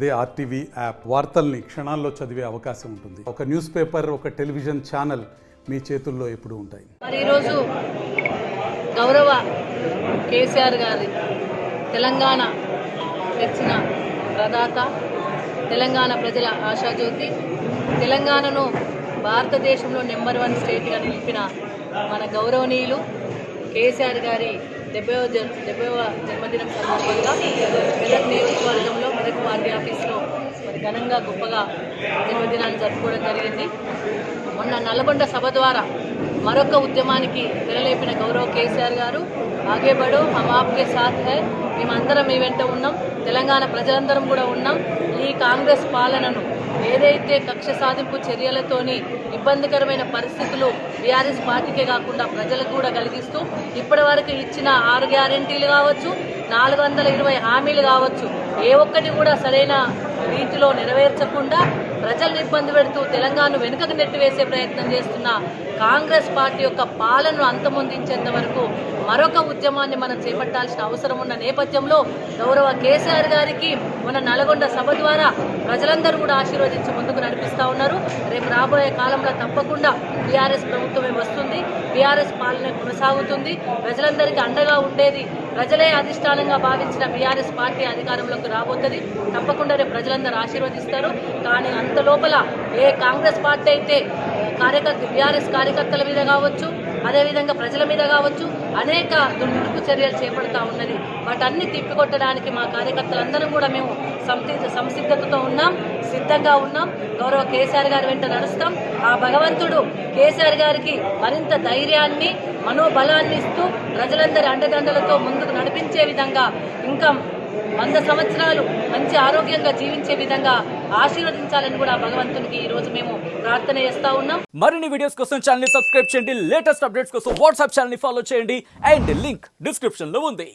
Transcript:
అదే RTV app వార్తల్ని క్షణాల్లో చదివే అవకాశం ఉంటుంది. ఒక న్యూస్ పేపర్, ఒక టెలివిజన్ ఛానల్ మీ చేతుల్లో ఎప్పుడూ ఉంటాయి. మరి ఈరోజు గౌరవ కేసీఆర్ గారి తెలంగాణ తెచ్చిన ప్రదాత, తెలంగాణ ప్రజల ఆశాజ్యోతి, తెలంగాణను భారతదేశంలో నెంబర్ 1 స్టేట్గా నిలిపిన మన గౌరవనీయులు కేసీఆర్ గారి 70వ జన్మదినం సందర్భంగా మెదక్ నియోజకవర్గంలో మెదక్ పార్టీ ఆఫీస్లో మరి ఘనంగా గొప్పగా జన్మదినాన్ని జరుపుకోవడం జరిగింది. మొన్న నల్గొండ సభ ద్వారా మరొక ఉద్యమానికి తెరలేపిన గౌరవ కేసీఆర్ గారు ఆగే బడో హమ్ ఆప్కే సాథ్ హై, మేమందరం మీ వెంట ఉన్నాం, తెలంగాణ ప్రజలందరం కూడా ఉన్నాం. ఈ కాంగ్రెస్ పాలనను ఏదైతే కక్ష సాధింపు చర్యలతోని ఇబ్బందికరమైన పరిస్థితులు బీఆర్ఎస్ పార్టీకే కాకుండా ప్రజలకు కూడా కలిగిస్తూ ఇప్పటి వరకు ఇచ్చిన 6 గ్యారెంటీలు కావచ్చు, 420 హామీలు కావచ్చు, ఏ ఒక్కటి కూడా సరైన రీతిలో నెరవేర్చకుండా ప్రజలను ఇబ్బంది పెడుతూ తెలంగాణను వెనుకకు నెట్టివేసే ప్రయత్నం చేస్తున్న కాంగ్రెస్ పార్టీ యొక్క పాలనను అంతమొందించేంత వరకు మరొక ఉద్యమాన్ని మనం చేపట్టాల్సిన అవసరం ఉన్న నేపథ్యంలో గౌరవ కేసీఆర్ గారికి మన నల్గొండ సభ ద్వారా ప్రజలందరూ కూడా ఆశీర్వదించి ముందుకు నడిపిస్తూ ఉన్నారు. రేపు రాబోయే కాలంలో తప్పకుండా బీఆర్ఎస్ ప్రభుత్వమే వస్తుంది, బీఆర్ఎస్ పాలన కొనసాగుతుంది, ప్రజలందరికీ అండగా ఉండేది ప్రజలే అధిష్టానంగా భావించిన బీఆర్ఎస్ పార్టీ అధికారంలోకి రాబోతుంది. తప్పకుండా రేపు ప్రజలందరూ ఆశీర్వదిస్తారు. కానీ అంత లోపల ఏ కాంగ్రెస్ పార్టీ అయితే బీఆర్ఎస్ కార్యకర్తల మీద కావచ్చు, అదేవిధంగా ప్రజల మీద కావచ్చు అనేక దుర్ముడుపు చర్యలు చేపడతా ఉన్నది. వాటన్ని తిప్పికొట్టడానికి మా కార్యకర్తలందరం కూడా మేము సంసిద్ధతతో ఉన్నాం, సిద్ధంగా ఉన్నాం. గౌరవ కేసీఆర్ గారి వెంట నడుస్తాం. ఆ భగవంతుడు కేసీఆర్ గారికి మరింత ధైర్యాన్ని, మనోబలాన్ని ఇస్తూ ప్రజలందరి అండదండలతో ముందుకు నడిపించే విధంగా ఇంకా 100 సంవత్సరాలు మంచి ఆరోగ్యంగా జీవించే విధంగా ఆశీర్వదించాలని కూడా భగవంతునికి ఈ రోజు మేము ప్రార్థన చేస్తా ఉన్నాం. మరిన్ని వీడియోస్ కోసం ఛానల్ ని సబ్స్క్రైబ్ చేయండి, లేటెస్ట్ అప్డేట్స్ కోసం వాట్సాప్ ఛానల్ ని ఫాలో చేయండి అండ్ లింక్ డిస్క్రిప్షన్ లో ఉంది.